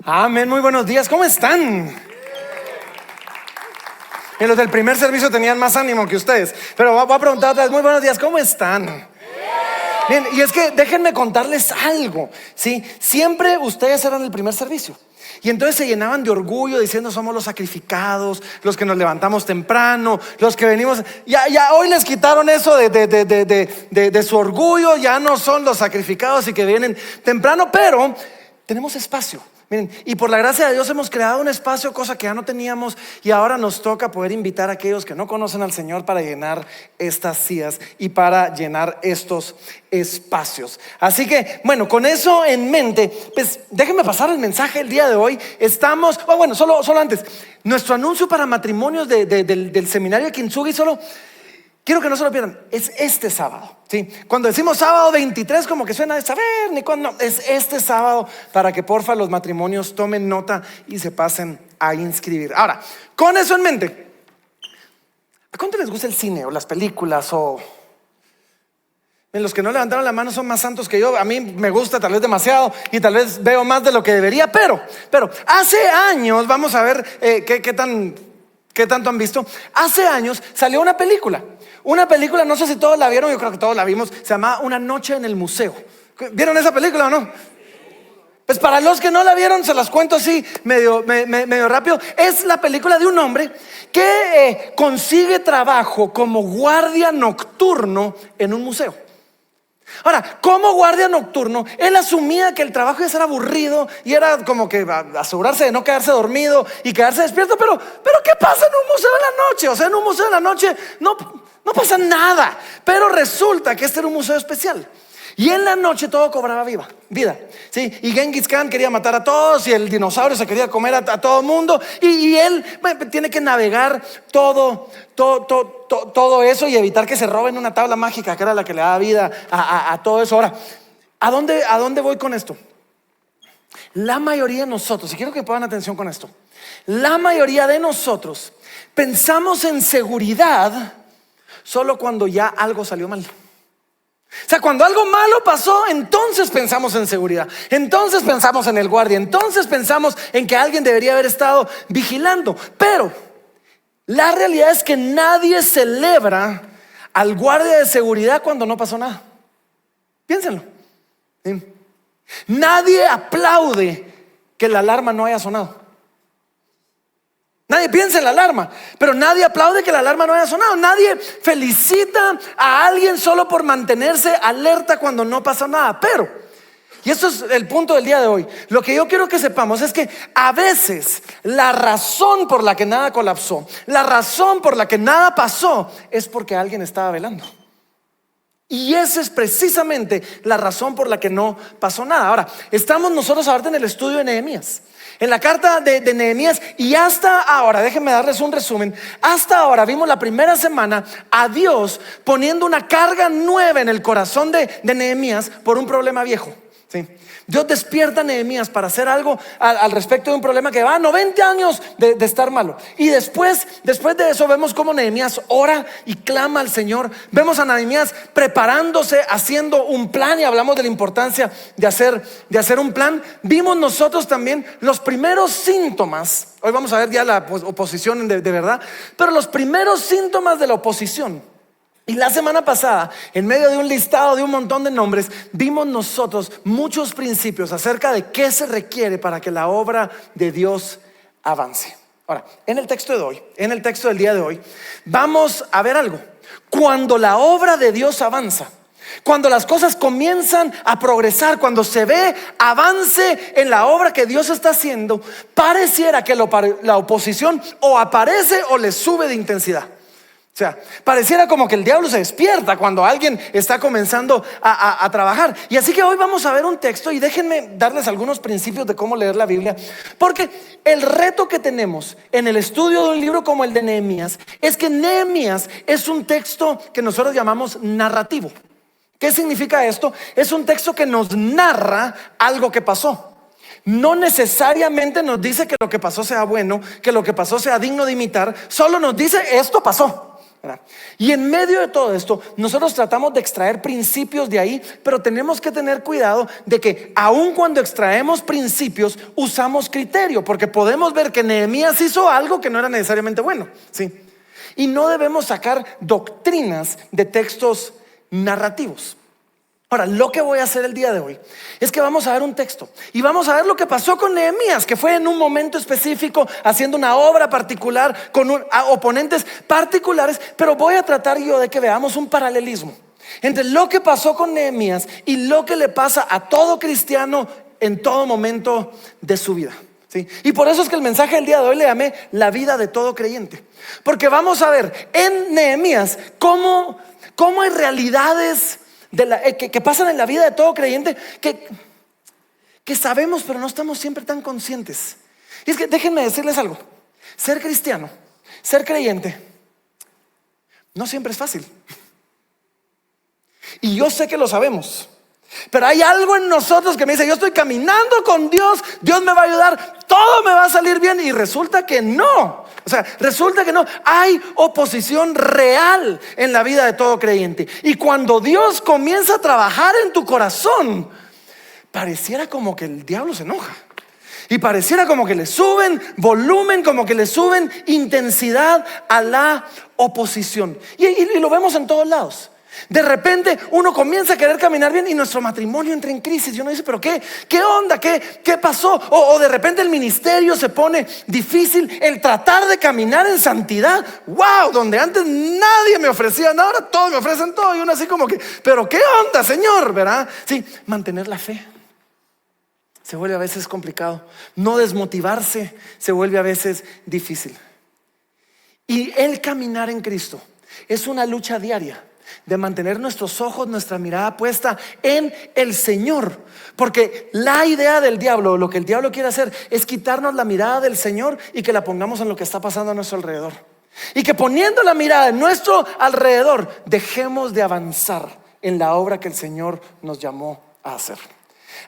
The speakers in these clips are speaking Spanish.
Amén, muy buenos días, ¿cómo están? Y los del primer servicio tenían más ánimo que ustedes, pero voy a preguntar otra vez, muy buenos días, ¿cómo están? Bien, y es que déjenme contarles algo, ¿sí? Siempre ustedes eran el primer servicio y entonces se llenaban de orgullo diciendo somos los sacrificados, los que nos levantamos temprano, los que venimos. Ya hoy les quitaron eso de su orgullo, ya no son los sacrificados y que vienen temprano, pero tenemos espacio. Miren, y por la gracia de Dios hemos creado un espacio, cosa que ya no teníamos, y ahora nos toca poder invitar a aquellos que no conocen al Señor para llenar estas sillas y para llenar estos espacios. Así que, bueno, con eso en mente, pues déjenme pasar el mensaje el día de hoy. Estamos, solo antes, nuestro anuncio para matrimonios del seminario de Kintsugi, quiero que no se lo pierdan, es este sábado, ¿sí? Cuando decimos sábado 23 como que suena de saber ni cuándo, no, es este sábado para que porfa los matrimonios tomen nota y se pasen a inscribir. Ahora, con eso en mente, ¿a cuánto les gusta el cine o las películas o... Los que no levantaron la mano son más santos que yo. A mí me gusta tal vez demasiado y tal vez veo más de lo que debería, pero hace años, vamos a ver qué tanto han visto. Hace años salió una película, no sé si todos la vieron, yo creo que todos la vimos. Se llamaba Una noche en el museo. ¿Vieron esa película o no? Pues para los que no la vieron, se las cuento así medio rápido. Es la película de un hombre que consigue trabajo como guardia nocturno en un museo. Ahora, como guardia nocturno, él asumía que el trabajo iba a ser aburrido y era como que asegurarse de no quedarse dormido y quedarse despierto. Pero ¿qué pasa en un museo de la noche? O sea, en un museo de la noche no pasa nada. Pero resulta que este era un museo especial. Y en la noche todo cobraba vida, ¿sí? Y Genghis Khan quería matar a todos y el dinosaurio se quería comer a todo mundo. Y él tiene que navegar todo eso y evitar que se roben una tabla mágica que era la que le daba vida a todo eso. Ahora, ¿a dónde voy con esto? La mayoría de nosotros, y quiero que pongan atención con esto, la mayoría de nosotros pensamos en seguridad solo cuando ya algo salió mal. O sea, cuando algo malo pasó, entonces pensamos en seguridad, entonces pensamos en el guardia, entonces pensamos en que alguien debería haber estado vigilando. Pero la realidad es que nadie celebra al guardia de seguridad cuando no pasó nada. Piénsenlo, ¿sí? Nadie aplaude que la alarma no haya sonado. Nadie piensa en la alarma, pero nadie aplaude que la alarma no haya sonado. Nadie felicita a alguien solo por mantenerse alerta cuando no pasa nada. Pero, y esto es el punto del día de hoy, lo que yo quiero que sepamos es que a veces la razón por la que nada colapsó, la razón por la que nada pasó, es porque alguien estaba velando. Y esa es precisamente la razón por la que no pasó nada. Ahora, estamos nosotros ahorita en el estudio de Nehemías, en la carta de Nehemías, y hasta ahora, déjenme darles un resumen. Hasta ahora vimos la primera semana a Dios poniendo una carga nueva en el corazón de Nehemías por un problema viejo, ¿sí? Dios despierta a Nehemías para hacer algo al respecto de un problema que va 90 años de estar malo. Y después de eso vemos cómo Nehemías ora y clama al Señor. Vemos a Nehemías preparándose, haciendo un plan, y hablamos de la importancia de hacer un plan. Vimos nosotros también los primeros síntomas. Hoy vamos a ver ya la oposición de verdad, pero los primeros síntomas de la oposición. Y la semana pasada, en medio de un listado de un montón de nombres, vimos nosotros muchos principios acerca de qué se requiere para que la obra de Dios avance. Ahora, en el texto del día de hoy, vamos a ver algo. Cuando la obra de Dios avanza, cuando las cosas comienzan a progresar, cuando se ve avance en la obra que Dios está haciendo, pareciera que la oposición o aparece o le sube de intensidad. O sea, pareciera como que el diablo se despierta cuando alguien está comenzando a trabajar. Y así que hoy vamos a ver un texto, y déjenme darles algunos principios de cómo leer la Biblia, porque el reto que tenemos en el estudio de un libro como el de Nehemías es que Nehemías es un texto que nosotros llamamos narrativo. ¿Qué significa esto? Es un texto que nos narra algo que pasó. No necesariamente nos dice que lo que pasó sea bueno, que lo que pasó sea digno de imitar, solo nos dice esto pasó. ¿verdad? Y en medio de todo esto, nosotros tratamos de extraer principios de ahí, pero tenemos que tener cuidado de que aun cuando extraemos principios, usamos criterio, porque podemos ver que Nehemías hizo algo que no era necesariamente bueno, ¿sí? Y no debemos sacar doctrinas de textos narrativos. Ahora, lo que voy a hacer el día de hoy es que vamos a ver un texto y vamos a ver lo que pasó con Nehemías, que fue en un momento específico haciendo una obra particular con oponentes particulares, pero voy a tratar yo de que veamos un paralelismo entre lo que pasó con Nehemías y lo que le pasa a todo cristiano en todo momento de su vida, ¿sí? Y por eso es que el mensaje del día de hoy le llamé la vida de todo creyente, porque vamos a ver en Nehemías cómo hay realidades que pasan en la vida de todo creyente que sabemos, pero no estamos siempre tan conscientes. Y es que déjenme decirles algo: ser cristiano, ser creyente, no siempre es fácil. Y yo sé que lo sabemos, pero hay algo en nosotros que me dice: yo estoy caminando con Dios, Dios me va a ayudar, todo me va a salir bien. Y resulta que no. O sea, resulta que no. Hay oposición real en la vida de todo creyente. Y cuando Dios comienza a trabajar en tu corazón, pareciera como que el diablo se enoja. Y pareciera como que le suben volumen, como que le suben intensidad a la oposición. Y lo vemos en todos lados. De repente uno comienza a querer caminar bien y nuestro matrimonio entra en crisis. Y uno dice: pero qué onda, qué pasó. O de repente el ministerio se pone difícil, el tratar de caminar en santidad. Wow, donde antes nadie me ofrecía nada, ahora todos me ofrecen todo. Y uno así como que: pero qué onda, Señor, ¿verdad? Sí, mantener la fe se vuelve a veces complicado. No desmotivarse se vuelve a veces difícil. Y el caminar en Cristo es una lucha diaria de mantener nuestros ojos, nuestra mirada puesta en el Señor. Porque la idea del diablo, lo que el diablo quiere hacer, es quitarnos la mirada del Señor y que la pongamos en lo que está pasando a nuestro alrededor. Y que poniendo la mirada en nuestro alrededor, dejemos de avanzar en la obra que el Señor nos llamó a hacer.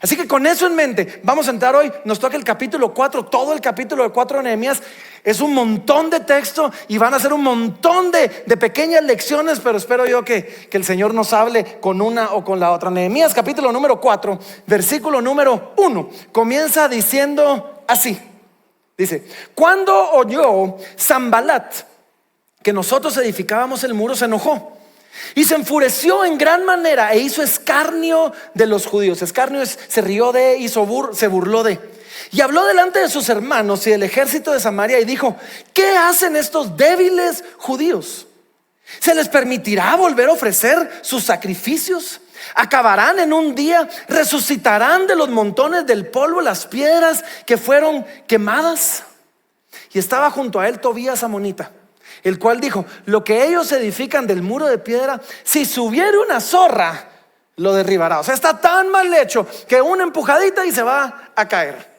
Así que con eso en mente vamos a entrar hoy. Nos toca el capítulo 4. Todo el capítulo 4 de Nehemías es un montón de texto y van a ser un montón de pequeñas lecciones, pero espero yo que el Señor nos hable con una o con la otra. Nehemías capítulo número 4, versículo número 1, comienza diciendo así. Dice: cuando oyó Sanbalat que nosotros edificábamos el muro, se enojó y se enfureció en gran manera e hizo escarnio de los judíos. Escarnio es: se rió de, se burló de. Y habló delante de sus hermanos y del ejército de Samaria y dijo: ¿qué hacen estos débiles judíos? ¿Se les permitirá volver a ofrecer sus sacrificios? ¿Acabarán en un día? ¿Resucitarán de los montones del polvo las piedras que fueron quemadas? Y estaba junto a él Tobías amonita, el cual dijo: lo que ellos edifican del muro de piedra, si subiere una zorra, lo derribará. O sea, está tan mal hecho que una empujadita y se va a caer.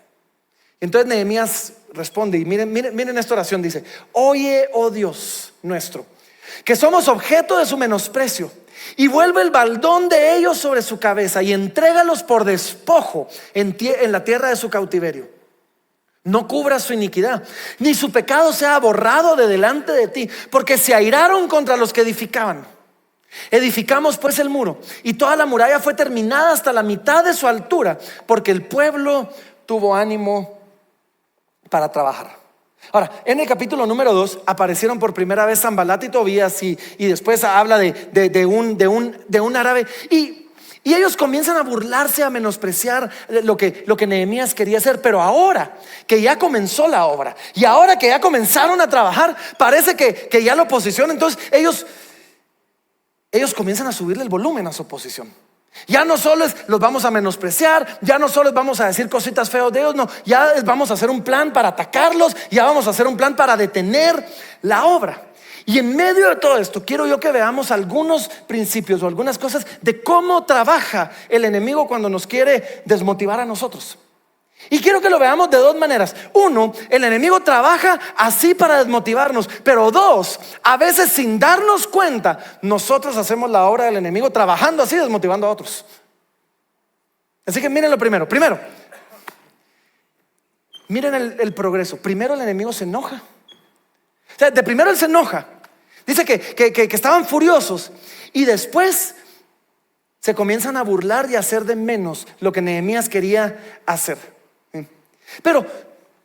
Entonces Nehemías responde, y miren esta oración. Dice: oye, oh Dios nuestro, que somos objeto de su menosprecio, y vuelve el baldón de ellos sobre su cabeza, y entrégalos por despojo en la tierra de su cautiverio. No cubras su iniquidad, ni su pecado sea borrado de delante de ti, porque se airaron contra los que edificaban. Edificamos pues el muro, y toda la muralla fue terminada hasta la mitad de su altura, porque el pueblo tuvo ánimo para trabajar. Ahora, en el capítulo número 2 aparecieron por primera vez Sanbalat y Tobías, y después habla de un árabe, y ellos comienzan a burlarse, a menospreciar lo que Nehemías quería hacer. Pero ahora que ya comenzó la obra, y ahora que ya comenzaron a trabajar, parece que ya la oposición, entonces ellos comienzan a subirle el volumen a su oposición. Ya no solo los vamos a menospreciar, ya no solo vamos a decir cositas feas de ellos, no, ya vamos a hacer un plan para atacarlos, ya vamos a hacer un plan para detener la obra. Y en medio de todo esto, quiero yo que veamos algunos principios o algunas cosas de cómo trabaja el enemigo cuando nos quiere desmotivar a nosotros. Y quiero que lo veamos de dos maneras. Uno, el enemigo trabaja así para desmotivarnos. Pero dos, a veces sin darnos cuenta, nosotros hacemos la obra del enemigo trabajando así, desmotivando a otros. Así que miren lo primero. Miren el progreso. Primero el enemigo se enoja. O sea, de primero él se enoja. Dice que estaban furiosos y después se comienzan a burlar y a hacer de menos lo que Nehemías quería hacer. Pero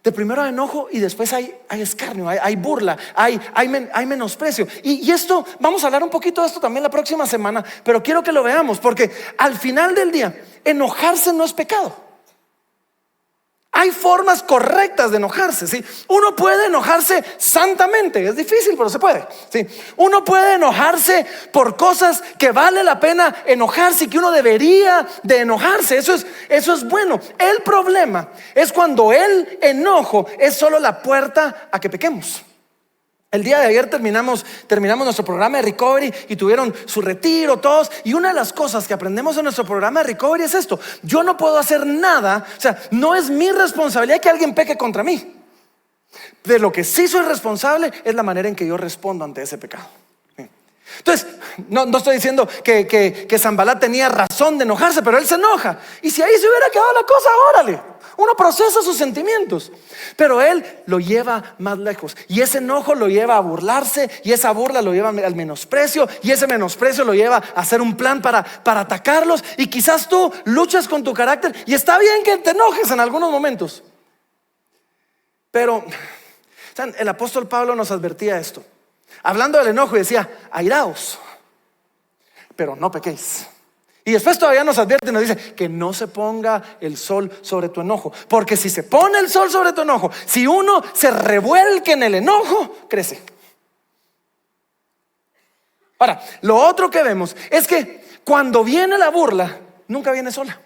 de primero hay enojo y después hay escarnio, hay burla, hay menosprecio. Y esto, vamos a hablar un poquito de esto también la próxima semana, pero quiero que lo veamos, porque al final del día, enojarse no es pecado. Hay formas correctas de enojarse, ¿sí? Uno puede enojarse santamente, es difícil, pero se puede, ¿sí? Uno puede enojarse por cosas que vale la pena enojarse y que uno debería de enojarse. Eso es bueno. El problema es cuando el enojo es solo la puerta a que pequemos. El día de ayer terminamos nuestro programa de Recovery y tuvieron su retiro todos. Y una de las cosas que aprendemos en nuestro programa de Recovery es esto: yo no puedo hacer nada, o sea, no es mi responsabilidad que alguien peque contra mí. De lo que sí soy responsable es la manera en que yo respondo ante ese pecado. Entonces, no estoy diciendo que Sanballat tenía razón de enojarse, pero él se enoja. Y si ahí se hubiera quedado la cosa, órale. Uno procesa sus sentimientos, pero él lo lleva más lejos. Y ese enojo lo lleva a burlarse, y esa burla lo lleva al menosprecio, y ese menosprecio lo lleva a hacer un plan para atacarlos. Y quizás tú luchas con tu carácter, y está bien que te enojes en algunos momentos, pero el apóstol Pablo nos advertía esto, hablando del enojo, y decía: airaos, pero no pequéis. Y después todavía nos advierte y nos dice que no se ponga el sol sobre tu enojo, porque si se pone el sol sobre tu enojo, si uno se revuelque en el enojo, crece. Ahora, lo otro que vemos es que cuando viene la burla, nunca viene sola.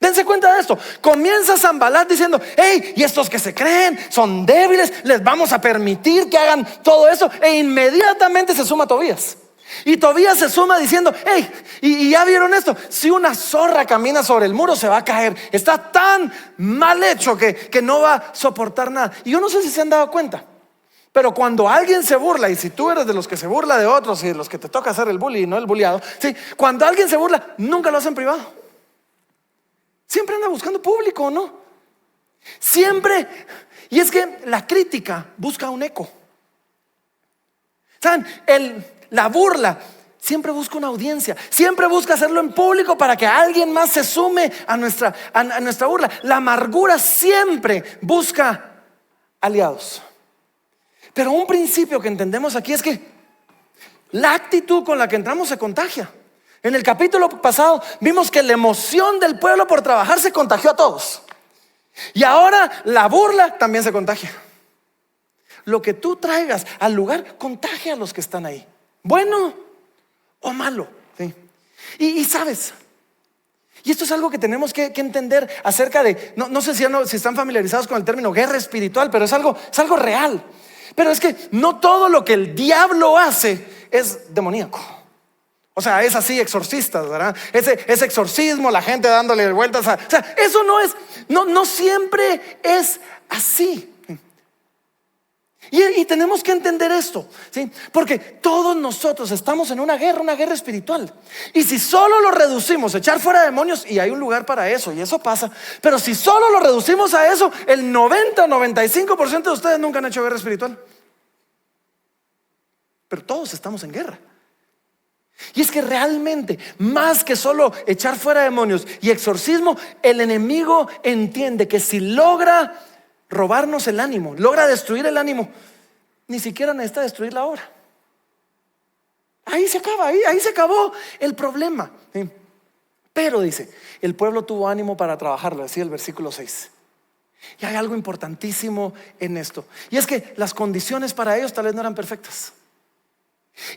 Dense cuenta de esto. Comienza Sanballat diciendo: hey, y estos que se creen son débiles, les vamos a permitir que hagan todo eso. E inmediatamente se suma Tobías. Y Tobías se suma diciendo: hey, y ya vieron esto, si una zorra camina sobre el muro se va a caer. Está tan mal hecho que no va a soportar nada. Y yo no sé si se han dado cuenta, pero cuando alguien se burla, y si tú eres de los que se burla de otros y de los que te toca hacer el bully y no el bulliado, ¿sí? Cuando alguien se burla, nunca lo hace en privado. Siempre anda buscando público, ¿no? Siempre. Y es que la crítica busca un eco. ¿Saben? La burla siempre busca una audiencia, siempre busca hacerlo en público para que alguien más se sume a nuestra burla. La amargura siempre busca aliados. Pero un principio que entendemos aquí es que la actitud con la que entramos se contagia. En el capítulo pasado vimos que la emoción del pueblo por trabajar se contagió a todos. Y ahora la burla también se contagia. Lo que tú traigas al lugar contagia a los que están ahí, bueno o malo, ¿sí? Y sabes, y esto es algo que tenemos que entender acerca de, no sé si están familiarizados con el término guerra espiritual, pero es algo real. Pero es que no todo lo que el diablo hace es demoníaco. O sea, es así, exorcistas, ¿verdad? Ese exorcismo, la gente dándole vueltas o sea, eso no siempre es así. Y tenemos que entender esto, ¿sí? Porque todos nosotros estamos en una guerra espiritual. Y si solo lo reducimos a echar fuera demonios, y hay un lugar para eso, y eso pasa, pero si solo lo reducimos a eso, el 90-95% de ustedes nunca han hecho guerra espiritual. Pero todos estamos en guerra. Y es que realmente, más que solo echar fuera demonios y exorcismo, el enemigo entiende que si logra robarnos el ánimo, logra destruir el ánimo, ni siquiera necesita destruir la obra. Ahí se acaba, ahí se acabó el problema, ¿sí? Pero dice, el pueblo tuvo ánimo para trabajarlo, decía el versículo 6. Y hay algo importantísimo en esto, y es que las condiciones para ellos tal vez no eran perfectas.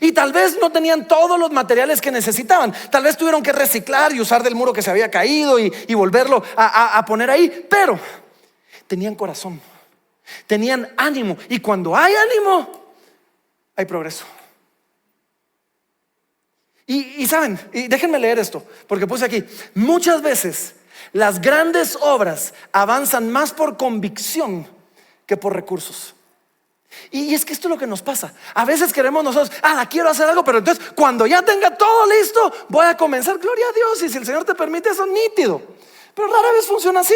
Y tal vez no tenían todos los materiales que necesitaban. Tal vez tuvieron que reciclar y usar del muro que se había caído y volverlo a poner ahí. Pero tenían corazón, tenían ánimo. Y cuando hay ánimo, hay progreso. Y saben, y déjenme leer esto, porque puse aquí: muchas veces las grandes obras avanzan más por convicción que por recursos. Y es que esto es lo que nos pasa. A veces queremos nosotros, quiero hacer algo, pero entonces cuando ya tenga todo listo, voy a comenzar. Gloria a Dios, y si el Señor te permite eso, nítido. Pero rara vez funciona así.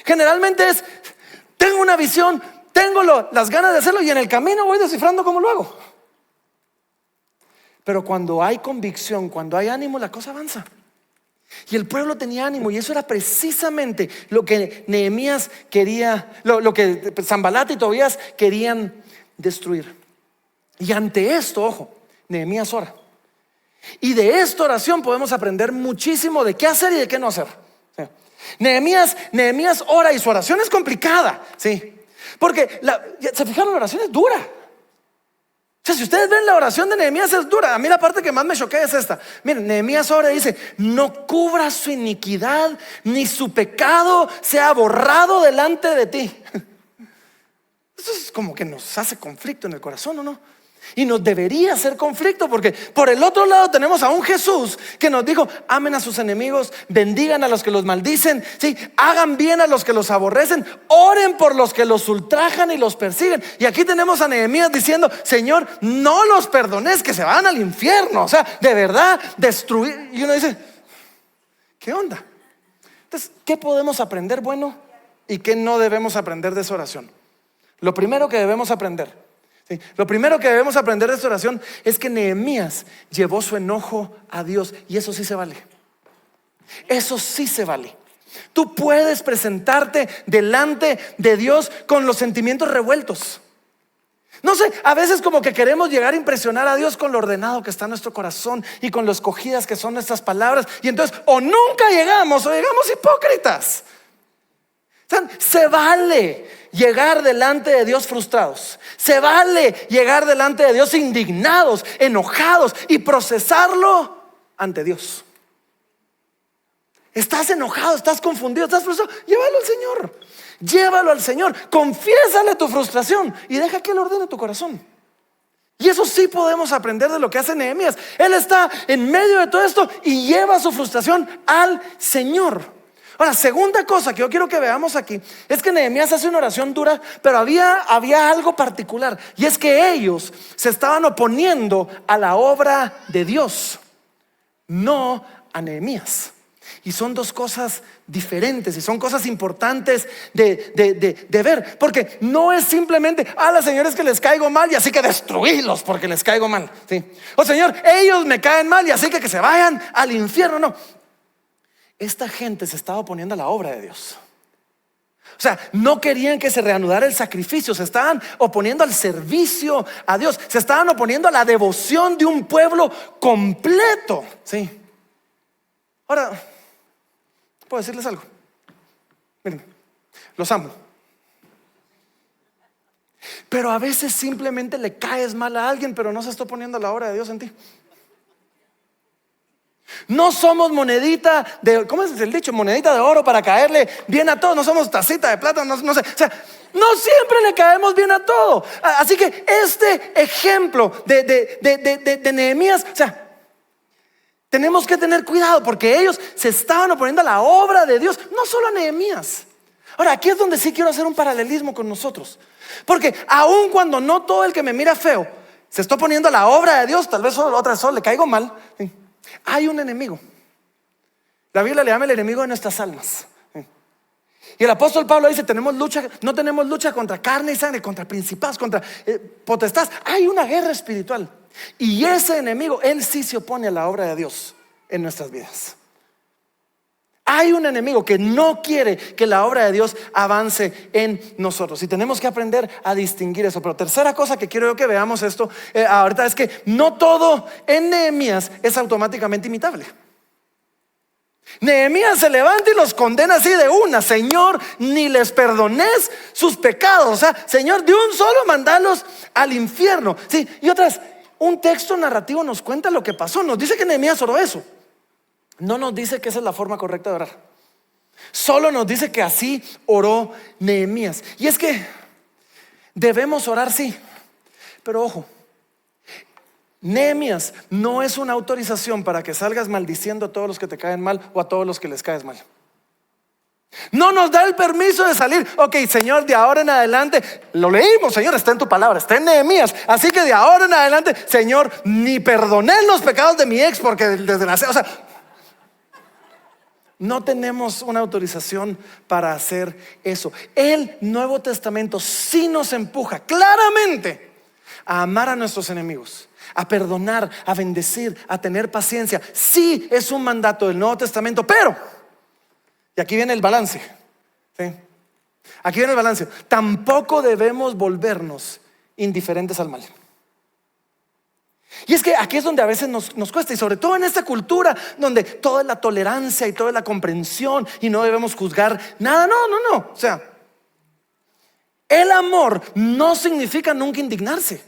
Generalmente es, tengo una visión, tengo las ganas de hacerlo, y en el camino voy descifrando cómo lo hago. Pero cuando hay convicción, cuando hay ánimo, la cosa avanza. Y el pueblo tenía ánimo, y eso era precisamente lo que Nehemías quería, lo que Sanbalat y Tobías querían destruir. Y ante esto, ojo, Nehemías ora. Y de esta oración podemos aprender muchísimo de qué hacer y de qué no hacer. ¿Sí? Nehemías ora, y su oración es complicada, ¿sí? Porque se fijaron, la oración es dura. O sea, si ustedes ven, la oración de Nehemías es dura. A mí la parte que más me choquea es esta. Miren, Nehemías ora y dice: no cubra su iniquidad, ni su pecado sea borrado delante de ti. Eso es como que nos hace conflicto en el corazón, ¿o no? Y nos debería hacer conflicto, porque por el otro lado tenemos a un Jesús que nos dijo: amen a sus enemigos, bendigan a los que los maldicen, ¿sí? Hagan bien a los que los aborrecen, oren por los que los ultrajan y los persiguen. Y aquí tenemos a Nehemías diciendo: Señor, no los perdones, que se van al infierno. O sea, de verdad, destruir. Y uno dice: ¿qué onda? Entonces, ¿qué podemos aprender bueno y qué no debemos aprender de esa oración? Lo primero que debemos aprender, sí, lo primero que debemos aprender de esta oración es que Nehemías llevó su enojo a Dios, y eso sí se vale. Eso sí se vale. Tú puedes presentarte delante de Dios con los sentimientos revueltos. No sé, a veces como que queremos llegar a impresionar a Dios con lo ordenado que está nuestro corazón y con lo escogidas que son nuestras palabras, y entonces o nunca llegamos o llegamos hipócritas. Se vale llegar delante de Dios frustrados. Se vale llegar delante de Dios indignados, enojados, y procesarlo ante Dios. Estás enojado, estás confundido, estás frustrado, llévalo al Señor. Llévalo al Señor, confiésale tu frustración y deja que Él ordene tu corazón. Y eso sí podemos aprender de lo que hace Nehemías. Él está en medio de todo esto y lleva su frustración al Señor. Ahora, segunda cosa que yo quiero que veamos aquí es que Nehemías hace una oración dura, pero había algo particular, y es que ellos se estaban oponiendo a la obra de Dios, no a Nehemías. Y son dos cosas diferentes, y son cosas importantes de ver, porque no es simplemente: la Señor, es que les caigo mal y así que destruílos porque les caigo mal, ¿sí? O Señor, ellos me caen mal y así que se vayan al infierno. No. Esta gente se estaba oponiendo a la obra de Dios. O sea, no querían que se reanudara el sacrificio. Se estaban oponiendo al servicio a Dios. Se estaban oponiendo a la devoción de un pueblo completo, ¿sí? Ahora, ¿puedo decirles algo? Miren, los amo, pero a veces simplemente le caes mal a alguien, pero no se está oponiendo a la obra de Dios en ti. No somos monedita de, ¿cómo es el dicho? Monedita de oro para caerle bien a todos. No somos tacita de plata, no sé. O sea, no siempre le caemos bien a todo. Así que este ejemplo de Nehemías, o sea, tenemos que tener cuidado, porque ellos se estaban oponiendo a la obra de Dios, no solo a Nehemías. Ahora, aquí es donde sí quiero hacer un paralelismo con nosotros, porque aun cuando no todo el que me mira feo se está oponiendo a la obra de Dios, tal vez solo otra vez le caigo mal, ¿sí? Hay un enemigo. La Biblia le llama el enemigo de nuestras almas. Y el apóstol Pablo dice: no tenemos lucha contra carne y sangre, contra principados, contra potestades. Hay una guerra espiritual, y ese enemigo, él sí se opone a la obra de Dios en nuestras vidas. Hay un enemigo que no quiere que la obra de Dios avance en nosotros, y tenemos que aprender a distinguir eso. Pero tercera cosa que quiero yo que veamos esto ahorita es que no todo en Nehemías es automáticamente imitable. Nehemías se levanta y los condena así de una: Señor, ni les perdones sus pecados. O sea, Señor, de un solo mandalos al infierno, ¿sí? Y otras, un texto narrativo nos cuenta lo que pasó. Nos dice que Nehemías oró eso. No nos dice que esa es la forma correcta de orar. Solo nos dice que así oró Nehemías. Y es que debemos orar, sí, pero ojo, Nehemías no es una autorización para que salgas maldiciendo a todos los que te caen mal o a todos los que les caes mal. No nos da el permiso de salir: ok, Señor, de ahora en adelante, lo leímos, Señor, está en tu palabra, está en Nehemías, así que de ahora en adelante, Señor, ni perdoné los pecados de mi ex porque desgraciado. O sea, no tenemos una autorización para hacer eso. El Nuevo Testamento sí nos empuja claramente a amar a nuestros enemigos, a perdonar, a bendecir, a tener paciencia. Sí, es un mandato del Nuevo Testamento, pero, y aquí viene el balance, ¿sí? Aquí viene el balance. Tampoco debemos volvernos indiferentes al mal. Y es que aquí es donde a veces nos cuesta, y sobre todo en esta cultura donde toda es la tolerancia y toda es la comprensión y no debemos juzgar nada. No. O sea, el amor no significa nunca indignarse.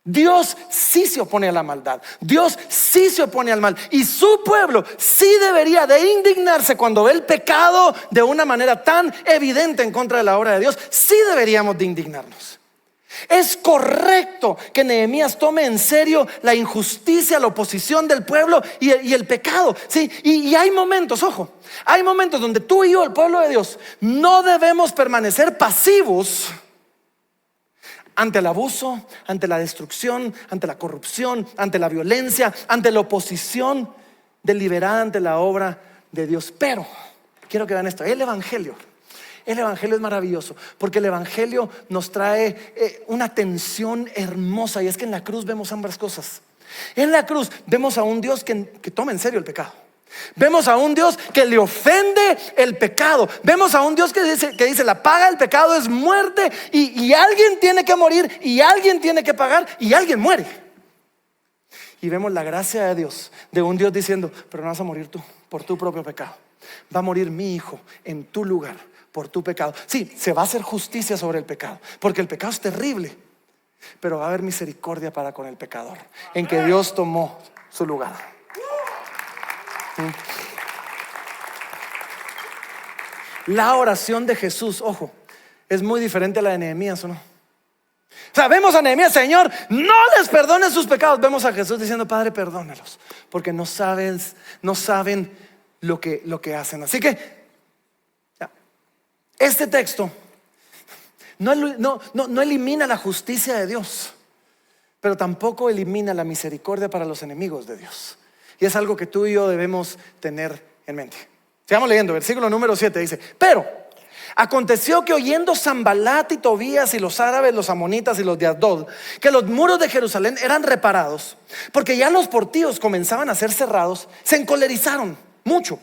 Dios sí se opone a la maldad, Dios sí se opone al mal, y su pueblo sí debería de indignarse cuando ve el pecado de una manera tan evidente en contra de la obra de Dios. Sí deberíamos de indignarnos. Es correcto que Nehemías tome en serio la injusticia, la oposición del pueblo y el pecado, ¿sí? Y hay momentos, ojo, hay momentos donde tú y yo, el pueblo de Dios, no debemos permanecer pasivos ante el abuso, ante la destrucción, ante la corrupción, ante la violencia, ante la oposición deliberada ante la obra de Dios. Pero quiero que vean esto: el Evangelio es maravilloso, porque el Evangelio nos trae una tensión hermosa, y es que en la cruz vemos ambas cosas. En la cruz vemos a un Dios que toma en serio el pecado. Vemos a un Dios que le ofende el pecado. Vemos a un Dios que dice la paga del pecado es muerte, y alguien tiene que morir, y alguien tiene que pagar, y alguien muere. Y vemos la gracia de Dios, de un Dios diciendo: pero no vas a morir tú por tu propio pecado, va a morir mi hijo en tu lugar por tu pecado. Sí, se va a hacer justicia sobre el pecado, porque el pecado es terrible, pero va a haber misericordia para con el pecador, en que Dios tomó su lugar. La oración de Jesús, ojo, es muy diferente a la de Nehemías, ¿o no? O sea, vemos a Nehemías: Señor, no les perdones sus pecados. Vemos a Jesús diciendo: Padre, perdónalos, porque no saben lo que hacen. Así que este texto no elimina la justicia de Dios, pero tampoco elimina la misericordia para los enemigos de Dios. Y es algo que tú y yo debemos tener en mente. Sigamos leyendo, versículo número 7 dice: pero aconteció que oyendo Sanbalat y Tobías y los árabes, los amonitas y los de Asdod, que los muros de Jerusalén eran reparados, porque ya los portillos comenzaban a ser cerrados, se encolerizaron mucho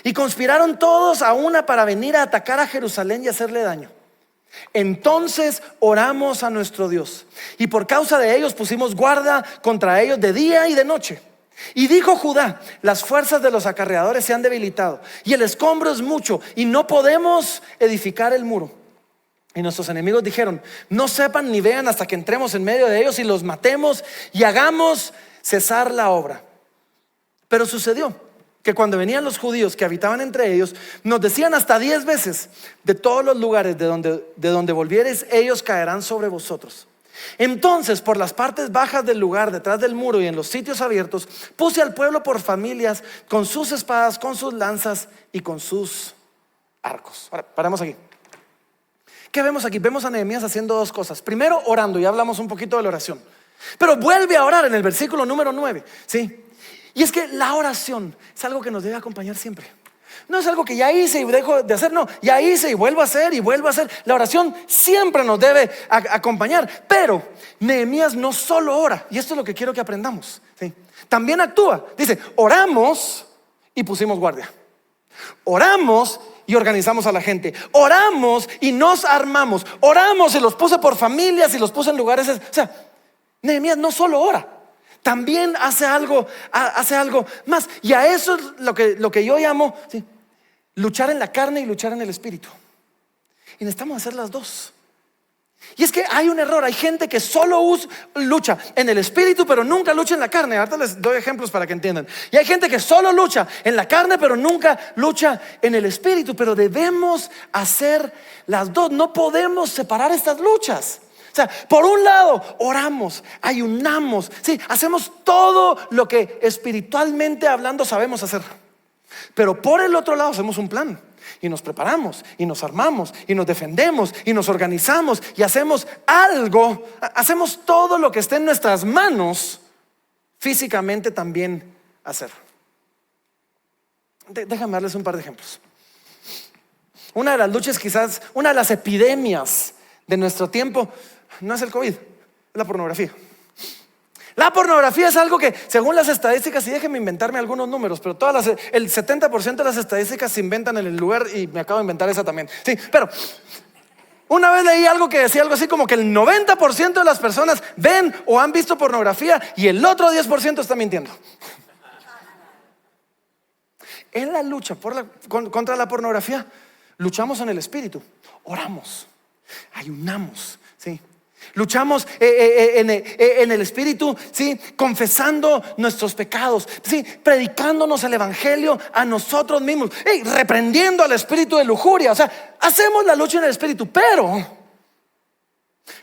y conspiraron todos a una para venir a atacar a Jerusalén y hacerle daño. Entonces oramos a nuestro Dios, y por causa de ellos pusimos guarda contra ellos de día y de noche. Y dijo Judá: las fuerzas de los acarreadores se han debilitado, y el escombro es mucho, y no podemos edificar el muro. Y nuestros enemigos dijeron: no sepan ni vean hasta que entremos en medio de ellos y los matemos y hagamos cesar la obra. Pero sucedió que cuando venían los judíos que habitaban entre ellos, nos decían hasta 10 veces: de todos los lugares de donde volviereis, ellos caerán sobre vosotros. Entonces, por las partes bajas del lugar, detrás del muro y en los sitios abiertos, puse al pueblo por familias, con sus espadas, con sus lanzas y con sus arcos. Ahora, paremos aquí. ¿Qué vemos aquí? Vemos a Nehemías haciendo dos cosas. Primero, orando. Ya hablamos un poquito de la oración, pero vuelve a orar en el versículo número 9, ¿sí? Y es que la oración es algo que nos debe acompañar siempre. No es algo que ya hice y dejo de hacer, no, ya hice y vuelvo a hacer y vuelvo a hacer. La oración siempre nos debe acompañar. Pero Nehemías no solo ora, y esto es lo que quiero que aprendamos, ¿sí? También actúa. Dice: oramos y pusimos guardia. Oramos y organizamos a la gente. Oramos y nos armamos. Oramos y los puse por familias y los puse en lugares. O sea, Nehemías no solo ora, también hace algo más. Y a eso es lo que yo llamo, ¿sí?, luchar en la carne y luchar en el espíritu. Y necesitamos hacer las dos. Y es que hay un error. Hay gente que solo lucha en el espíritu, pero nunca lucha en la carne. Ahorita les doy ejemplos para que entiendan. Y hay gente que solo lucha en la carne, pero nunca lucha en el espíritu. Pero debemos hacer las dos. No podemos separar estas luchas. O sea, por un lado oramos, ayunamos, sí, hacemos todo lo que espiritualmente hablando sabemos hacer. Pero por el otro lado hacemos un plan, y nos preparamos, y nos armamos, y nos defendemos, y nos organizamos, y hacemos algo. Hacemos todo lo que esté en nuestras manos físicamente también hacer. Déjame darles un par de ejemplos. Una de las luchas, quizás una de las epidemias de nuestro tiempo, no es el COVID, La pornografía. La pornografía es algo que, según las estadísticas, y déjenme inventarme algunos números, pero el 70% de las estadísticas se inventan en el lugar, y me acabo de inventar esa también. Sí, pero una vez leí algo que decía algo así como que el 90% de las personas ven o han visto pornografía y el otro 10% está mintiendo. En la lucha contra la pornografía, luchamos en el espíritu, oramos, ayunamos, ¿sí? Luchamos en el espíritu, ¿sí? Confesando nuestros pecados, ¿sí? Predicándonos el evangelio a nosotros mismos, reprendiendo al espíritu de lujuria. O sea, hacemos la lucha en el espíritu, pero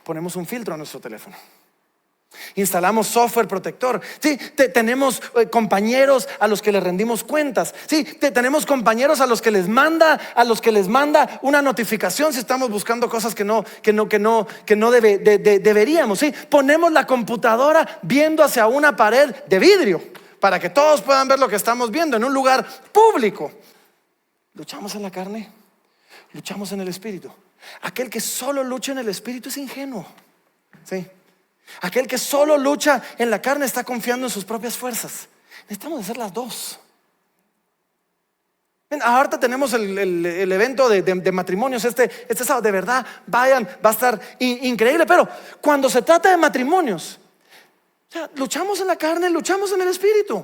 ponemos un filtro a nuestro teléfono. Instalamos software protector, ¿sí? Tenemos compañeros a los que les rendimos cuentas, ¿sí? Tenemos compañeros a los que les manda una notificación si estamos buscando cosas que no deberíamos, ¿sí? Ponemos la computadora viendo hacia una pared de vidrio para que todos puedan ver lo que estamos viendo en un lugar público. Luchamos en la carne, luchamos en el espíritu. Aquel que solo lucha en el espíritu es ingenuo, ¿sí? Aquel que solo lucha en la carne está confiando en sus propias fuerzas. Necesitamos hacer las dos. Ahorita tenemos el evento de matrimonios este sábado. De verdad, vayan, va a estar increíble. Pero cuando se trata de matrimonios, o sea, luchamos en la carne, luchamos en el espíritu.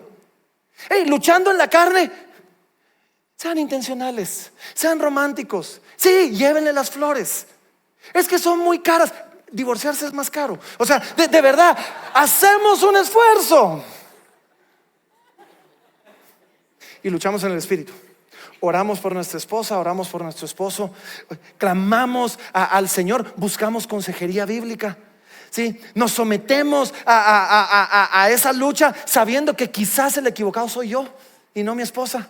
Luchando en la carne, sean intencionales, sean románticos. Sí, llévenle las flores. Es que son muy caras. Divorciarse es más caro. O sea, de verdad, hacemos un esfuerzo y luchamos en el espíritu. Oramos por nuestra esposa, oramos por nuestro esposo, clamamos al Señor, buscamos consejería bíblica, ¿sí? Nos sometemos a esa lucha sabiendo que quizás el equivocado soy yo y no mi esposa.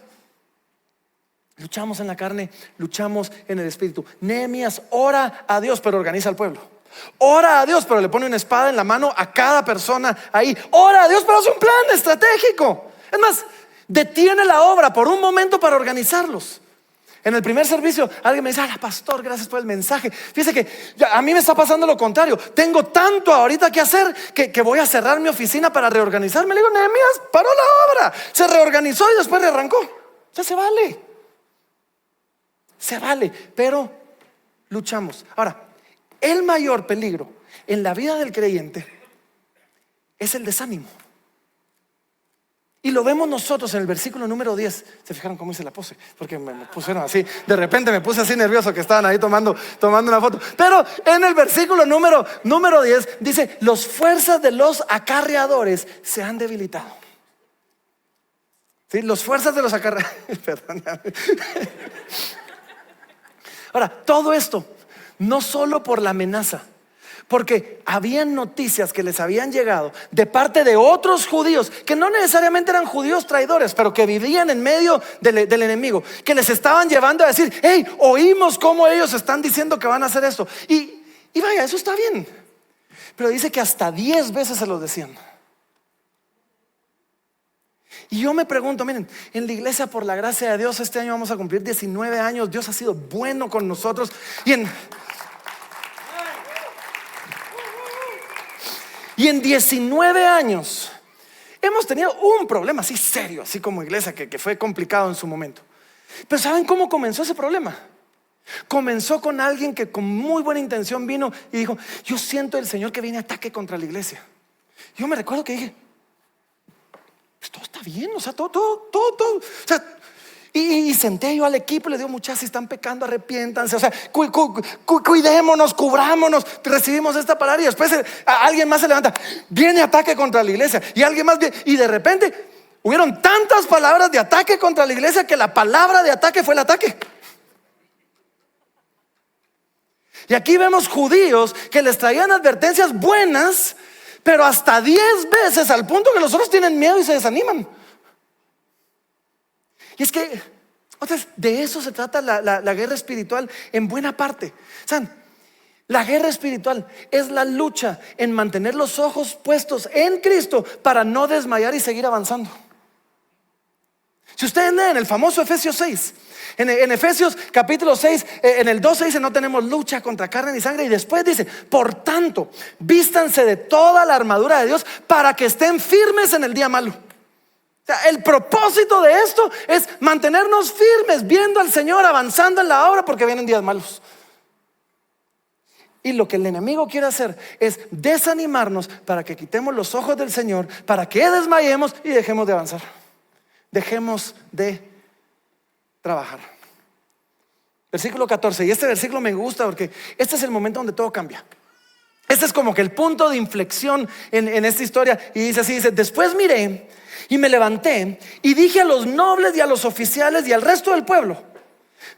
Luchamos en la carne, luchamos en el espíritu. Nehemías ora a Dios, pero organiza al pueblo. Ora a Dios, pero le pone una espada en la mano a cada persona ahí. Ora a Dios, pero hace un plan estratégico. Es más, detiene la obra por un momento para organizarlos. En el primer servicio alguien me dice: pastor, gracias por el mensaje. Fíjese que a mí me está pasando lo contrario. Tengo tanto ahorita que hacer que voy a cerrar mi oficina para reorganizarme. Le digo: Nehemías paró la obra, se reorganizó y después rearrancó. O sea, se vale, pero luchamos. Ahora, el mayor peligro en la vida del creyente es el desánimo. Y lo vemos nosotros en el versículo número 10. ¿Se fijaron cómo hice la pose? Porque me pusieron así. De repente me puse así nervioso que estaban ahí tomando una foto. Pero en el versículo número 10 dice: las fuerzas de los acarreadores se han debilitado. ¿Sí? Las fuerzas de los acarreadores. Perdón. Ahora, todo esto no solo por la amenaza, porque habían noticias que les habían llegado de parte de otros judíos que no necesariamente eran judíos traidores, pero que vivían en medio del enemigo, que les estaban llevando a decir: oímos cómo ellos están diciendo que van a hacer esto. Y vaya, eso está bien, pero dice que hasta 10 veces se los decían. Y yo me pregunto, miren, en la iglesia, por la gracia de Dios, este año vamos a cumplir 19 años. Dios ha sido bueno con nosotros. Y en 19 años hemos tenido un problema así serio, así como iglesia, que fue complicado en su momento. Pero ¿saben cómo comenzó ese problema? Comenzó con alguien que con muy buena intención vino y dijo: yo siento el Señor que viene ataque contra la iglesia. Yo me recuerdo que dije: pues todo está bien, o sea, todo. O sea, y senté yo al equipo y le digo: muchachos, si están pecando, arrepiéntanse. O sea, cuidémonos, cubrámonos. Recibimos esta palabra y después alguien más se levanta: viene ataque contra la iglesia. Y alguien más viene, y de repente hubieron tantas palabras de ataque contra la iglesia que la palabra de ataque fue el ataque. Y aquí vemos judíos que les traían advertencias buenas, pero hasta 10 veces, al punto que los otros tienen miedo y se desaniman. Y es que, entonces, de eso se trata la guerra espiritual en buena parte. ¿Saben? La guerra espiritual es la lucha en mantener los ojos puestos en Cristo para no desmayar y seguir avanzando. Si ustedes leen el famoso Efesios 6, en Efesios capítulo 6, en el 12 dice: no tenemos lucha contra carne ni sangre. Y después dice: por tanto, vístanse de toda la armadura de Dios para que estén firmes en el día malo. O sea, el propósito de esto es mantenernos firmes, viendo al Señor, avanzando en la obra, porque vienen días malos. Y lo que el enemigo quiere hacer es desanimarnos para que quitemos los ojos del Señor, para que desmayemos y dejemos de avanzar. Dejemos de trabajar. Versículo 14. Y este versículo me gusta porque este es el momento donde todo cambia. Este es como que el punto de inflexión en esta historia. Y dice así, dice: después miré y me levanté y dije a los nobles y a los oficiales y al resto del pueblo: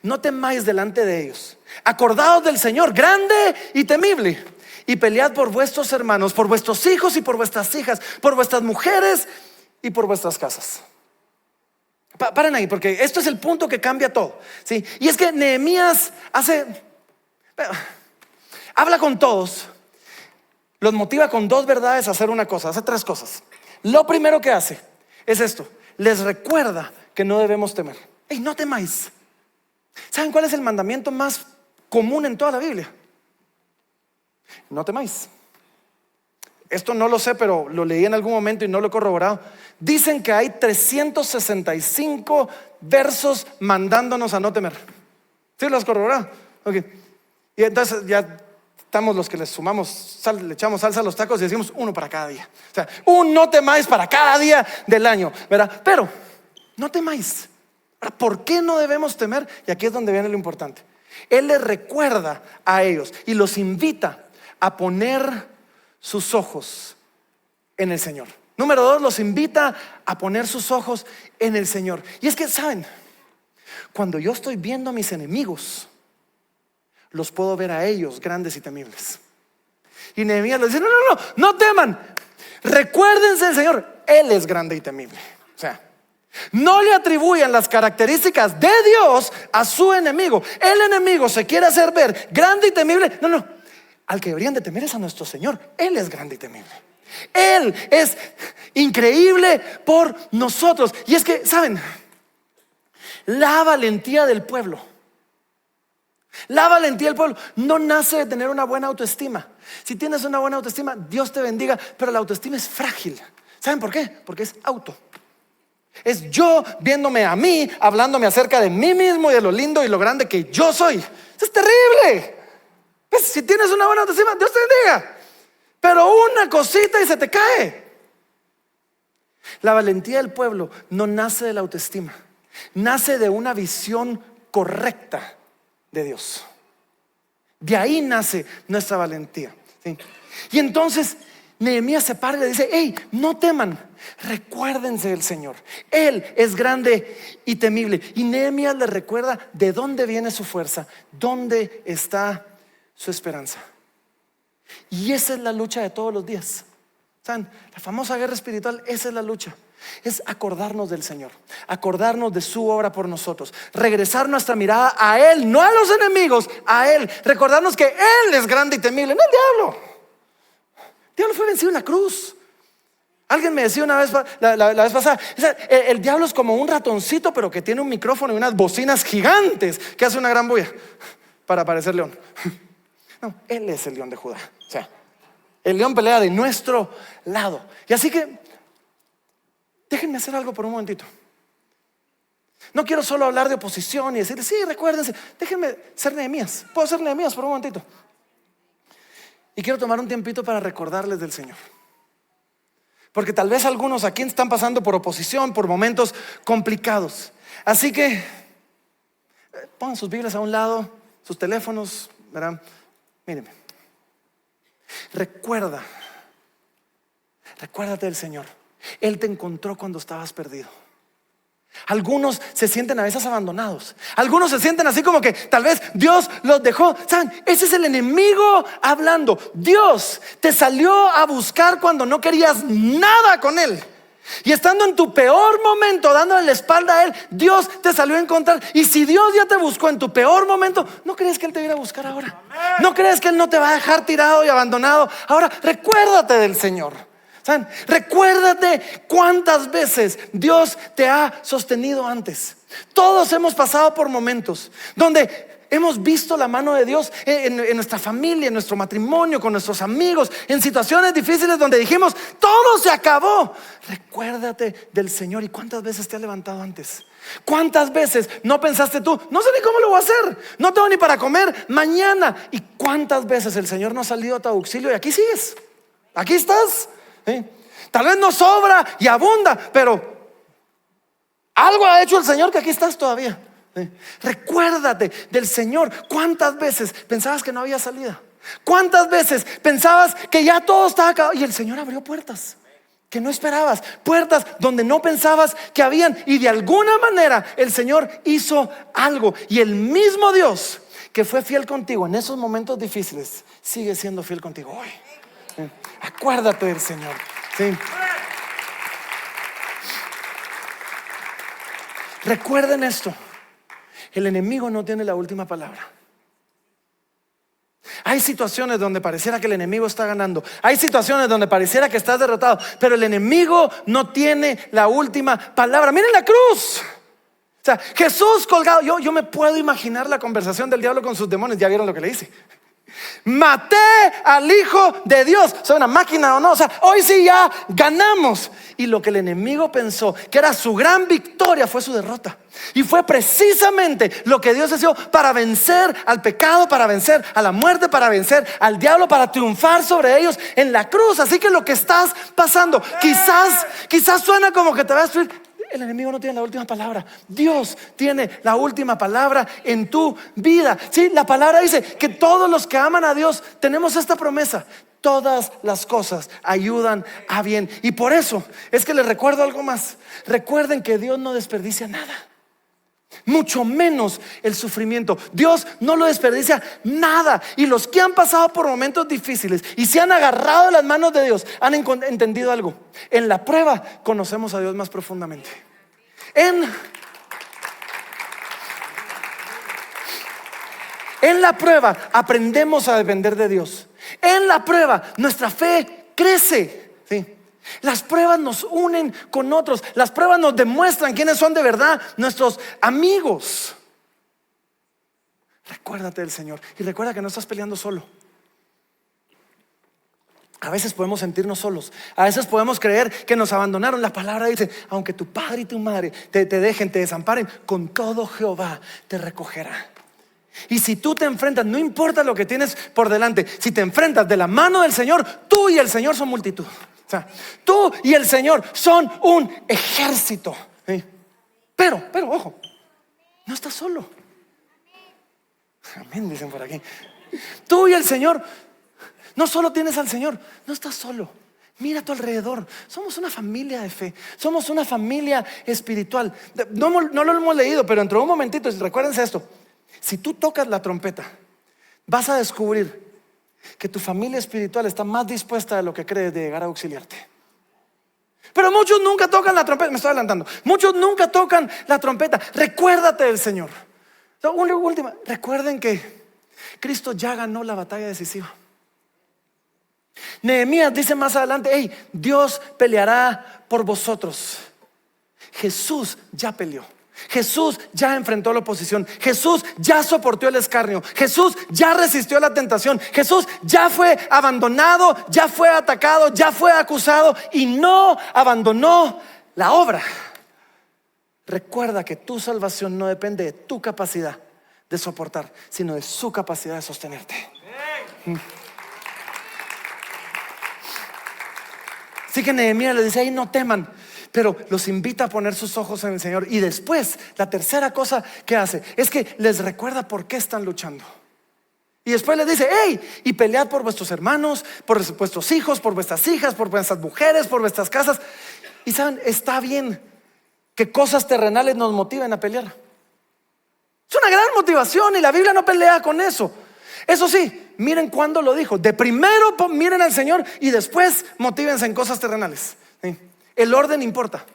no temáis delante de ellos, acordaos del Señor grande y temible, y pelead por vuestros hermanos, por vuestros hijos y por vuestras hijas, por vuestras mujeres y por vuestras casas. Paren ahí, porque esto es el punto que cambia todo, ¿sí? Y es que Nehemías habla con todos, los motiva con dos verdades a hacer una cosa, hace tres cosas. Lo primero que hace es esto: les recuerda que no debemos temer. Hey, no temáis. ¿Saben cuál es el mandamiento más común en toda la Biblia? No temáis. Esto no lo sé, pero lo leí en algún momento y no lo he corroborado. Dicen que hay 365 versos mandándonos a no temer. ¿Sí lo has corroborado? Okay. Y entonces ya estamos los que le sumamos le echamos salsa a los tacos y decimos uno para cada día. O sea, un no temáis para cada día del año, ¿verdad? Pero no temáis. ¿Por qué no debemos temer? Y aquí es donde viene lo importante. Él les recuerda a ellos y los invita a poner sus ojos en el Señor. Número 2, los invita a poner sus ojos en el Señor. Y es que, ¿saben? Cuando yo estoy viendo a mis enemigos, los puedo ver a ellos grandes y temibles. Y Nehemías les dice: no teman, recuérdense del Señor, Él es grande y temible. O sea, no le atribuyan las características de Dios a su enemigo. El enemigo se quiere hacer ver grande y temible. No, al que deberían de temer es a nuestro Señor. Él es grande y temible. Él es increíble por nosotros. Y es que, ¿saben? La valentía del pueblo no nace de tener una buena autoestima. Si tienes una buena autoestima, Dios te bendiga, pero la autoestima es frágil. ¿Saben por qué? Porque es auto. Es yo viéndome a mí, hablándome acerca de mí mismo y de lo lindo y lo grande que yo soy. Eso es terrible. Pues, si tienes una buena autoestima, Dios te bendiga, pero una cosita y se te cae. La valentía del pueblo no nace de la autoestima, nace de una visión correcta de Dios. De ahí nace nuestra valentía, ¿sí? Y entonces Nehemías se para y le dice: hey, no teman, recuérdense del Señor. Él es grande y temible. Y Nehemías les recuerda de dónde viene su fuerza, dónde está su esperanza. Y esa es la lucha de todos los días. ¿Saben? La famosa guerra espiritual, esa es la lucha. Es acordarnos del Señor, acordarnos de su obra por nosotros, regresar nuestra mirada a Él, no a los enemigos, a Él. Recordarnos que Él es grande y temible, no el diablo. El diablo fue vencido en la cruz. Alguien me decía una vez, la vez pasada, el diablo es como un ratoncito, pero que tiene un micrófono y unas bocinas gigantes que hace una gran bulla para parecer león. No, Él es el león de Judá. O sea, el león pelea de nuestro lado. Y así que déjenme hacer algo por un momentito. No quiero solo hablar de oposición y decir: sí, recuérdense. Déjenme ser Nehemías. ¿Puedo ser Nehemías por un momentito? Y quiero tomar un tiempito para recordarles del Señor. Porque tal vez algunos aquí están pasando por oposición, por momentos complicados. Así que pongan sus Biblias a un lado, sus teléfonos, ¿verdad? Mírenme. Recuérdate del Señor. Él te encontró cuando estabas perdido. Algunos se sienten a veces abandonados. Algunos se sienten así como que tal vez Dios los dejó. ¿Saben? Ese es el enemigo hablando. Dios te salió a buscar cuando no querías nada con Él. Y estando en tu peor momento, dándole la espalda a Él, Dios te salió a encontrar. Y si Dios ya te buscó en tu peor momento, ¿no crees que Él te viene a buscar ahora? ¿No crees que Él no te va a dejar tirado y abandonado? Ahora recuérdate del Señor. ¿Saben? Recuérdate cuántas veces Dios te ha sostenido antes. Todos hemos pasado por momentos donde hemos visto la mano de Dios en nuestra familia, en nuestro matrimonio, con nuestros amigos, en situaciones difíciles donde dijimos, todo se acabó. Recuérdate del Señor. ¿Y cuántas veces te ha levantado antes? ¿Cuántas veces no pensaste tú, no sé ni cómo lo voy a hacer, no tengo ni para comer mañana? ¿Y cuántas veces el Señor no ha salido a tu auxilio y aquí sigues? Aquí estás. Tal vez no sobra y abunda, pero algo ha hecho el Señor que aquí estás todavía. Recuérdate del Señor. ¿Cuántas veces pensabas que no había salida? ¿Cuántas veces pensabas que ya todo estaba acabado? Y el Señor abrió puertas que no esperabas, puertas donde no pensabas que habían, y de alguna manera el Señor hizo algo. Y el mismo Dios que fue fiel contigo en esos momentos difíciles sigue siendo fiel contigo hoy. Acuérdate del Señor. Sí. Recuerden esto: el enemigo no tiene la última palabra. Hay situaciones donde pareciera que el enemigo está ganando. Hay situaciones donde pareciera que estás derrotado, pero el enemigo no tiene la última palabra. Miren la cruz. O sea, Jesús colgado. Yo me puedo imaginar la conversación del diablo con sus demonios. ¿Ya vieron lo que le dice? Maté al Hijo de Dios. ¿Soy una máquina o no? O sea, hoy sí ya ganamos. Y lo que el enemigo pensó que era su gran victoria fue su derrota. Y fue precisamente lo que Dios hizo para vencer al pecado, para vencer a la muerte, para vencer al diablo, para triunfar sobre ellos en la cruz. Así que lo que estás pasando quizás suena como que te va a destruir. El enemigo no tiene la última palabra. Dios tiene la última palabra en tu vida. Sí, la palabra dice que todos los que aman a Dios tenemos esta promesa: todas las cosas ayudan a bien. Y por eso es que les recuerdo algo más. Recuerden que Dios no desperdicia nada, mucho menos el sufrimiento. Dios no lo desperdicia nada. Y los que han pasado por momentos difíciles y se han agarrado de las manos de Dios han entendido algo: en la prueba conocemos a Dios más profundamente. En la prueba aprendemos a depender de Dios. En la prueba nuestra fe crece. ¿Sí? Las pruebas nos unen con otros. Las pruebas nos demuestran quiénes son de verdad nuestros amigos. Recuérdate del Señor y recuerda que no estás peleando solo. A veces podemos sentirnos solos. A veces podemos creer que nos abandonaron. La palabra dice: aunque tu padre y tu madre te dejen, te desamparen, con todo Jehová te recogerá. Y si tú te enfrentas, no importa lo que tienes por delante, si te enfrentas de la mano del Señor, tú y el Señor son multitud. O sea, tú y el Señor son un ejército. ¿Sí? Pero ojo, no estás solo. Amén, dicen por aquí. Tú y el Señor, no solo tienes al Señor, no estás solo. Mira a tu alrededor. Somos una familia de fe. Somos una familia espiritual. No lo hemos leído, pero dentro de un momentito, recuérdense esto: si tú tocas la trompeta, vas a descubrir que tu familia espiritual está más dispuesta de lo que crees de llegar a auxiliarte. Pero muchos nunca tocan la trompeta. Me estoy adelantando. Muchos nunca tocan la trompeta. Recuérdate del Señor. Una última. Recuerden que Cristo ya ganó la batalla decisiva. Nehemías dice más adelante: hey, Dios peleará por vosotros. Jesús ya peleó. Jesús ya enfrentó la oposición. Jesús ya soportó el escarnio. Jesús ya resistió la tentación. Jesús ya fue abandonado, ya fue atacado, ya fue acusado y no abandonó la obra. Recuerda que tu salvación no depende de tu capacidad de soportar, sino de su capacidad de sostenerte. Así que Nehemías le dice: ahí no teman, pero los invita a poner sus ojos en el Señor. Y después, la tercera cosa que hace es que les recuerda por qué están luchando. Y después les dice: hey, y pelead por vuestros hermanos, por vuestros hijos, por vuestras hijas, por vuestras mujeres, por vuestras casas. Y saben, está bien que cosas terrenales nos motiven a pelear. Es una gran motivación y la Biblia no pelea con eso. Eso sí, miren cuándo lo dijo: de primero miren al Señor y después motívense en cosas terrenales. ¿Sí? El orden importa.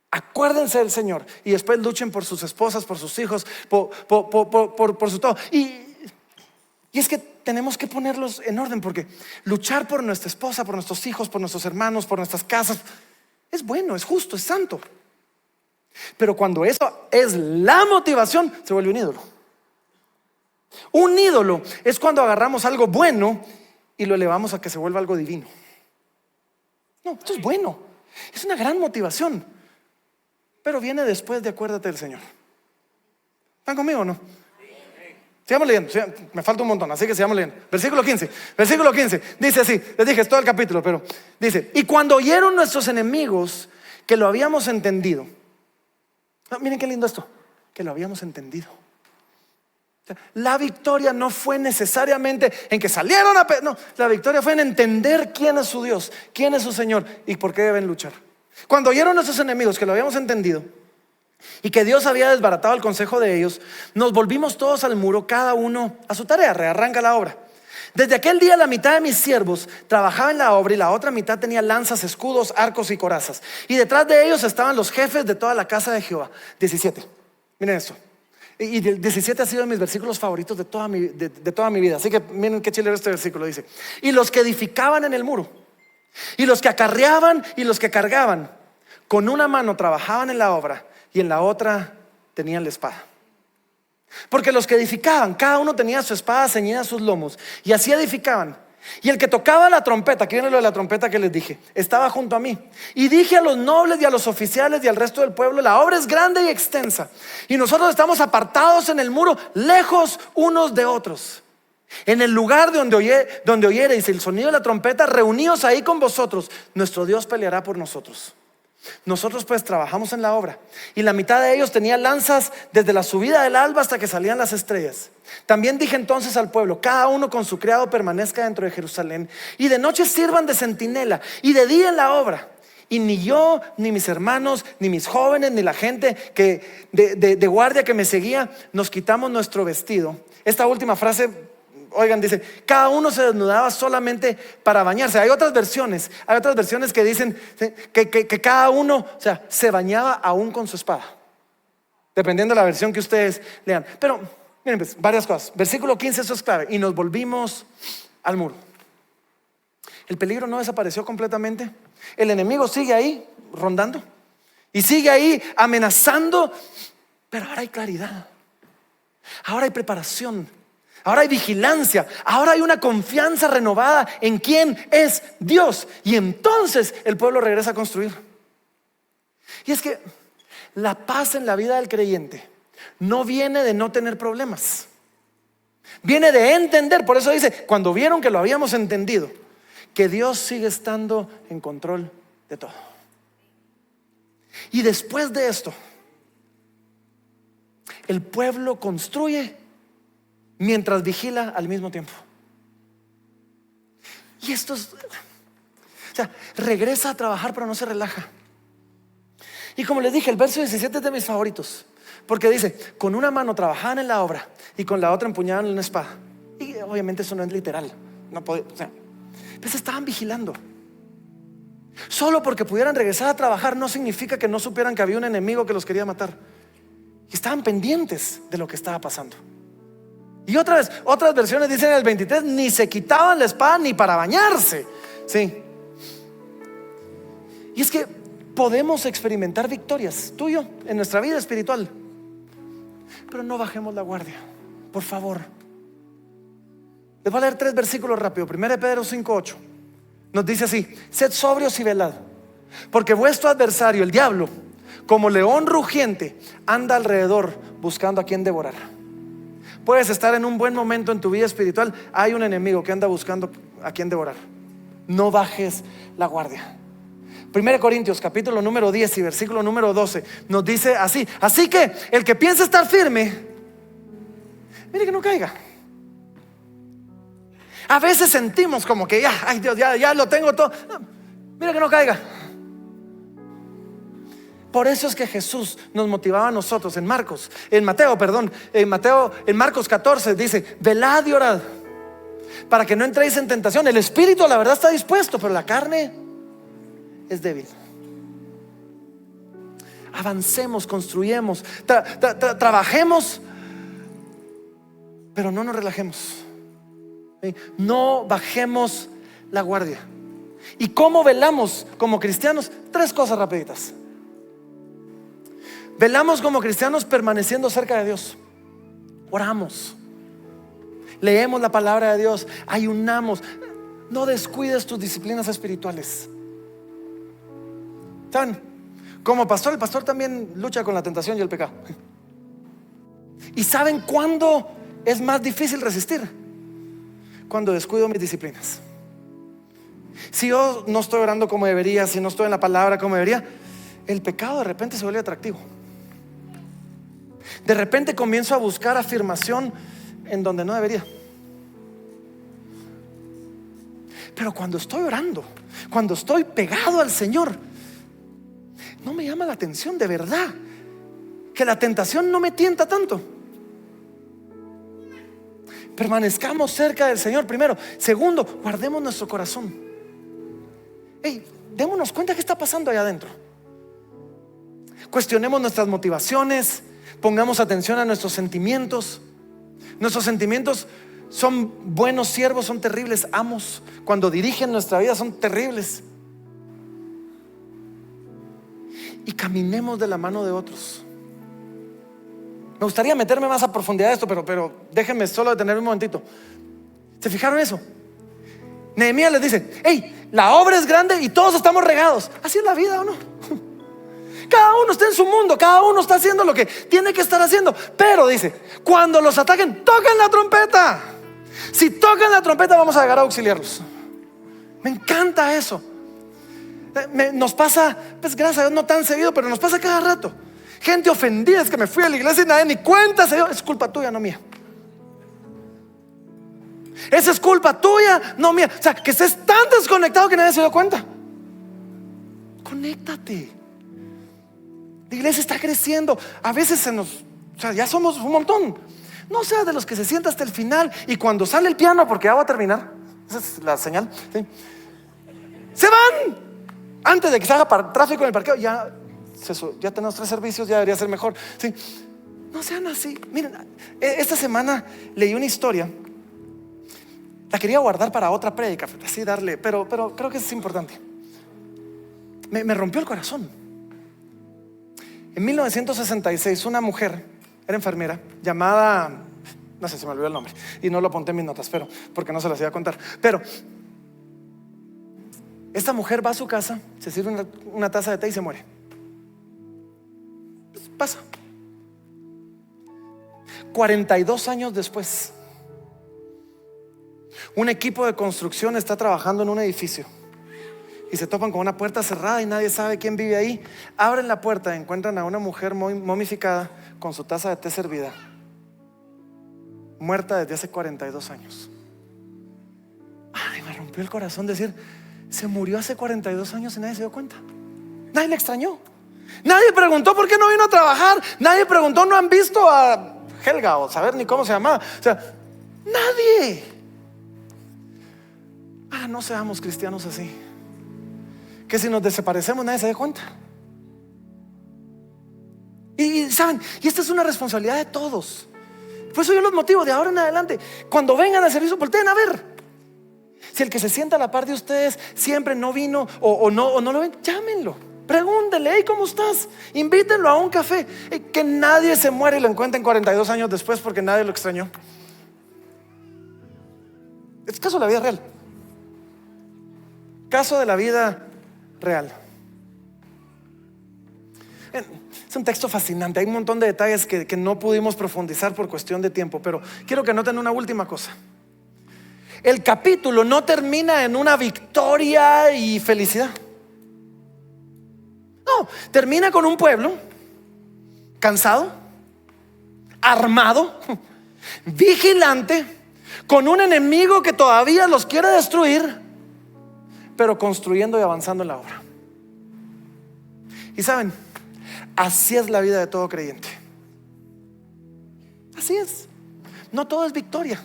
Acuérdense del Señor y después luchen por sus esposas, por sus hijos, por su todo. Y Y es que tenemos que ponerlos en orden, porque luchar por nuestra esposa, por nuestros hijos, por nuestros hermanos, por nuestras casas, es bueno, es justo, es santo. Pero cuando eso es la motivación, se vuelve un ídolo. Un ídolo es cuando agarramos algo bueno y lo elevamos a que se vuelva algo divino. No, esto es bueno, es una gran motivación, pero viene después de acuérdate del Señor. ¿Están conmigo o no? Sigamos leyendo, me falta un montón, así que sigamos leyendo. Versículo 15 dice así, les dije, es todo el capítulo, pero dice: y cuando oyeron nuestros enemigos que lo habíamos entendido. Miren qué lindo esto, que lo habíamos entendido. La victoria no fue necesariamente en que salieron no, la victoria fue en entender quién es su Dios, quién es su Señor y por qué deben luchar. Cuando oyeron nuestros enemigos que lo habíamos entendido y que Dios había desbaratado el consejo de ellos, nos volvimos todos al muro, cada uno a su tarea. Rearranca la obra. Desde aquel día la mitad de mis siervos trabajaba en la obra y la otra mitad tenía lanzas, escudos, arcos y corazas. Y detrás de ellos estaban los jefes de toda la casa de Jehová. 17, miren esto. Y el 17 ha sido de mis versículos favoritos de toda mi vida. Así que miren qué chilero este versículo. Dice: y los que edificaban en el muro, y los que acarreaban y los que cargaban, con una mano trabajaban en la obra y en la otra tenían la espada. Porque los que edificaban, cada uno tenía su espada ceñida a sus lomos, y así edificaban. Y el que tocaba la trompeta, aquí viene lo de la trompeta que les dije, estaba junto a mí. Y dije a los nobles y a los oficiales y al resto del pueblo: la obra es grande y extensa, y nosotros estamos apartados en el muro, lejos unos de otros. En el lugar donde oyereis el sonido de la trompeta, reuníos ahí con vosotros. Nuestro Dios peleará por nosotros. Nosotros pues trabajamos en la obra, y la mitad de ellos tenía lanzas desde la subida del alba hasta que salían las estrellas. También dije entonces al pueblo: cada uno con su criado permanezca dentro de Jerusalén, y de noche sirvan de centinela, y de día en la obra. Y ni yo, ni mis hermanos, ni mis jóvenes, ni la gente de guardia que me seguía, nos quitamos nuestro vestido. Esta última frase, oigan, dice: cada uno se desnudaba solamente para bañarse. Hay otras versiones que dicen que cada uno, o sea, se bañaba aún con su espada, dependiendo de la versión que ustedes lean. Pero miren, pues, varias cosas. Versículo 15, eso es clave. Y nos volvimos al muro. El peligro no desapareció completamente. El enemigo sigue ahí rondando y sigue ahí amenazando, pero ahora hay claridad, ahora hay preparación, ahora hay vigilancia, ahora hay una confianza renovada en quién es Dios. Y entonces el pueblo regresa a construir. Y es que la paz en la vida del creyente no viene de no tener problemas, viene de entender. Por eso dice: cuando vieron que lo habíamos entendido, que Dios sigue estando en control de todo. Y después de esto, el pueblo construye mientras vigila al mismo tiempo. Y esto es, o sea, regresa a trabajar pero no se relaja. Y como les dije, el verso 17 es de mis favoritos, porque dice: con una mano trabajaban en la obra y con la otra empuñaban una espada. Y obviamente eso no es literal, no podía, o sea, pero se estaban vigilando. Solo porque pudieran regresar a trabajar no significa que no supieran que había un enemigo que los quería matar. Y estaban pendientes de lo que estaba pasando. Y otras versiones dicen en el 23: ni se quitaban la espada ni para bañarse. Sí. Y es que podemos experimentar victorias, tú y yo, en nuestra vida espiritual, pero no bajemos la guardia, por favor. Les voy a leer 3 versículos rápido. 1 Pedro 5:8 nos dice así: sed sobrios y velad, porque vuestro adversario, el diablo, como león rugiente, anda alrededor buscando a quien devorar. Puedes estar en un buen momento en tu vida espiritual, hay un enemigo que anda buscando a quien devorar. No bajes la guardia. 1 Corintios capítulo número 10 y versículo número 12 nos dice así: así que el que piensa estar firme, mire que no caiga. A veces sentimos como que ay Dios, ya lo tengo todo. No, mira que no caiga. Por eso es que Jesús nos motivaba a nosotros en Marcos 14 dice: velad y orad para que no entréis en tentación. El espíritu a la verdad está dispuesto, pero la carne es débil. Avancemos, construyemos, trabajemos, pero no nos relajemos. ¿sí? No bajemos la guardia. ¿Y cómo velamos como cristianos? 3 cosas rapiditas. Velamos como cristianos permaneciendo cerca de Dios. Oramos, leemos la palabra de Dios, ayunamos. No descuides tus disciplinas espirituales. ¿Saben? Como pastor, el pastor también lucha con la tentación y el pecado. ¿Y saben cuándo es más difícil resistir? Cuando descuido mis disciplinas. Si yo no estoy orando como debería, si no estoy en la palabra como debería, el pecado de repente se vuelve atractivo. De repente comienzo a buscar afirmación en donde no debería. Pero cuando estoy orando, cuando estoy pegado al Señor, no me llama la atención de verdad. Que la tentación no me tienta tanto. Permanezcamos cerca del Señor primero. Segundo, guardemos nuestro corazón. Démonos cuenta qué está pasando allá adentro. Cuestionemos nuestras motivaciones. Pongamos atención a nuestros sentimientos. Nuestros sentimientos son buenos siervos, son terribles amos. Cuando dirigen nuestra vida son terribles. Y caminemos de la mano de otros. Me gustaría meterme más a profundidad de esto, pero déjenme solo detenerme un momentito. ¿Se fijaron eso? Nehemías les dice: hey, la obra es grande y todos estamos regados. Así es la vida, ¿o no? Cada uno está en su mundo, cada uno está haciendo lo que tiene que estar haciendo. Pero dice: cuando los ataquen, toquen la trompeta. Si tocan la trompeta, vamos a llegar a auxiliarlos. Me encanta eso. Nos pasa, pues gracias a Dios no tan seguido, pero nos pasa cada rato. Gente ofendida, es que me fui a la iglesia y nadie ni cuenta se dio. Es culpa tuya, no mía. Esa es culpa tuya, no mía. O sea, que estés tan desconectado que nadie se dio cuenta. Conéctate. La iglesia está creciendo. A veces ya somos un montón. No seas de los que se sienta hasta el final y cuando sale el piano, porque ya va a terminar, esa es la señal, ¿sí? Se van antes de que se haga tráfico en el parqueo. Ya tenemos 3 servicios, ya debería ser mejor, ¿sí? No sean así. Miren, esta semana leí una historia. La quería guardar para otra prédica, así darle, pero creo que es importante. Me rompió el corazón. En 1966 una mujer, era enfermera, llamada, no sé si me olvidó el nombre y no lo apunté en mis notas, pero porque no se las iba a contar. Pero esta mujer va a su casa, se sirve una taza de té y se muere. Pues pasa. 42 años después, un equipo de construcción está trabajando en un edificio y se topan con una puerta cerrada y nadie sabe quién vive ahí. Abren la puerta y encuentran a una mujer momificada con su taza de té servida, muerta desde hace 42 años. Ay, me rompió el corazón decir: se murió hace 42 años y nadie se dio cuenta. Nadie le extrañó. Nadie preguntó por qué no vino a trabajar. Nadie preguntó, no han visto a Helga o saber ni cómo se llamaba. O sea, nadie. No seamos cristianos así, que si nos desaparecemos nadie se dé cuenta. Y saben, y esta es una responsabilidad de todos. Por eso yo los motivo de ahora en adelante, cuando vengan al servicio, volteen a ver. Si el que se sienta a la par de ustedes siempre no vino o no lo ven, llámenlo, pregúntenle: hey, ¿cómo estás? Invítenlo a un café. Que nadie se muere y lo encuentren 42 años después porque nadie lo extrañó. Es caso de la vida real. Caso de la vida real. Es un texto fascinante. Hay un montón de detalles que no pudimos profundizar por cuestión de tiempo, pero quiero que noten una última cosa. El capítulo no termina en una victoria y felicidad. No, termina con un pueblo cansado, armado, vigilante, con un enemigo que todavía los quiere destruir, pero construyendo y avanzando en la obra. Y saben, así es la vida de todo creyente. Así es. No todo es victoria,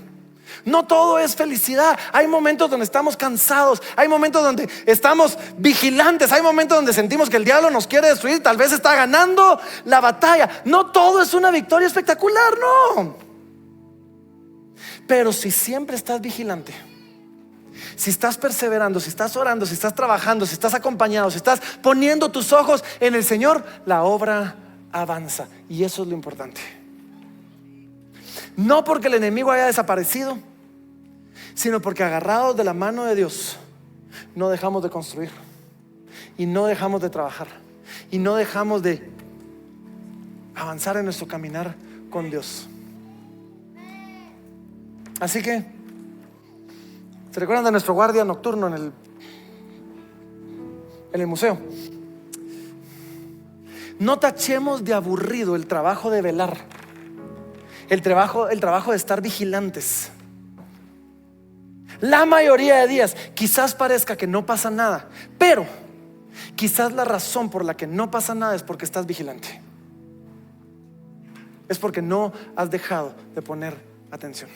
no todo es felicidad. Hay momentos donde estamos cansados, hay momentos donde estamos vigilantes, hay momentos donde sentimos que el diablo nos quiere destruir, tal vez está ganando la batalla. No todo es una victoria espectacular, no. Pero si siempre estás vigilante, si estás perseverando, si estás orando, si estás trabajando, si estás acompañado, si estás poniendo tus ojos en el Señor, la obra avanza. Y eso es lo importante. No porque el enemigo haya desaparecido, sino porque agarrados de la mano de Dios no dejamos de construir, y no dejamos de trabajar, y no dejamos de avanzar en nuestro caminar con Dios. Así que, ¿se recuerdan de nuestro guardia nocturno en el museo? No tachemos de aburrido el trabajo de velar, el trabajo de estar vigilantes. La mayoría de días quizás parezca que no pasa nada, pero quizás la razón por la que no pasa nada es porque estás vigilante. Es porque no has dejado de poner atención.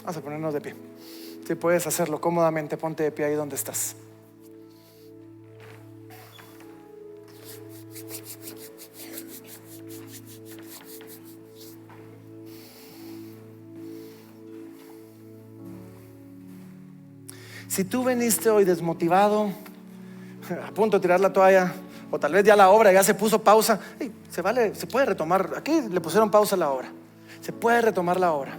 Vamos a ponernos de pie. Si puedes hacerlo cómodamente, ponte de pie ahí donde estás. Si tú viniste hoy desmotivado, a punto de tirar la toalla, o tal vez ya la obra ya se puso pausa, se puede retomar. Aquí le pusieron pausa a la obra. Se puede retomar la obra.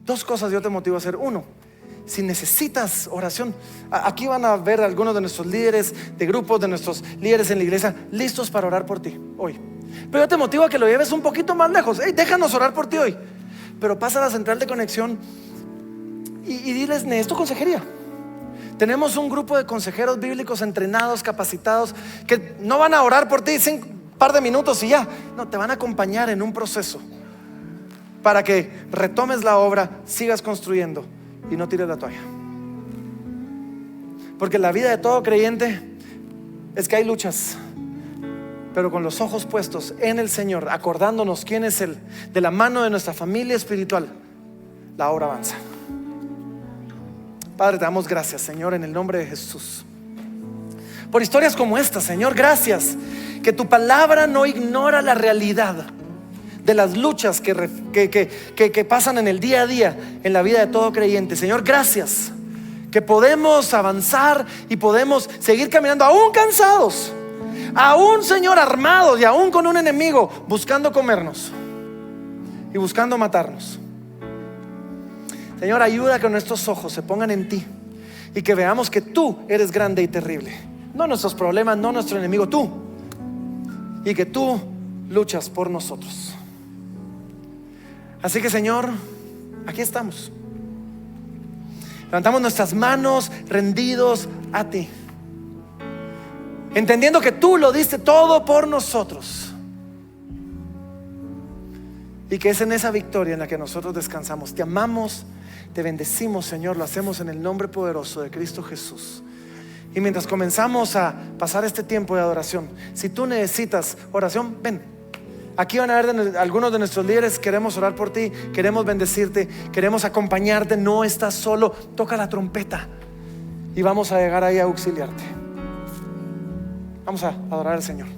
Dos cosas yo te motivo a hacer. Uno, si necesitas oración, aquí van a ver algunos de nuestros líderes de grupos, de nuestros líderes en la iglesia, listos para orar por ti hoy. Pero yo te motivo a que lo lleves un poquito más lejos. Déjanos orar por ti hoy. Pero pasa a la central de conexión y diles: necesito consejería. Tenemos un grupo de consejeros bíblicos entrenados, capacitados, que no van a orar por ti un par de minutos y ya. No, te van a acompañar en un proceso para que retomes la obra, sigas construyendo y no tires la toalla. Porque la vida de todo creyente es que hay luchas, pero con los ojos puestos en el Señor, acordándonos quién es Él, de la mano de nuestra familia espiritual, la obra avanza. Padre, te damos gracias, Señor, en el nombre de Jesús, por historias como esta. Señor, gracias que tu palabra no ignora la realidad de las luchas que pasan en el día a día en la vida de todo creyente. Señor, gracias que podemos avanzar y podemos seguir caminando aún cansados, aún, Señor, armados y aún con un enemigo buscando comernos y buscando matarnos. Señor, ayuda a que nuestros ojos se pongan en ti y que veamos que tú eres grande y terrible, no nuestros problemas, no nuestro enemigo, tú, y que tú luchas por nosotros. Así que, Señor, aquí estamos. Levantamos nuestras manos rendidos a ti, entendiendo que tú lo diste todo por nosotros y que es en esa victoria en la que nosotros descansamos. Te amamos, te bendecimos, Señor. Lo hacemos en el nombre poderoso de Cristo Jesús. Y mientras comenzamos a pasar este tiempo de adoración, si tú necesitas oración, ven. Aquí van a ver algunos de nuestros líderes. Queremos orar por ti, queremos bendecirte, queremos acompañarte. No estás solo, toca la trompeta y vamos a llegar ahí a auxiliarte. Vamos a adorar al Señor.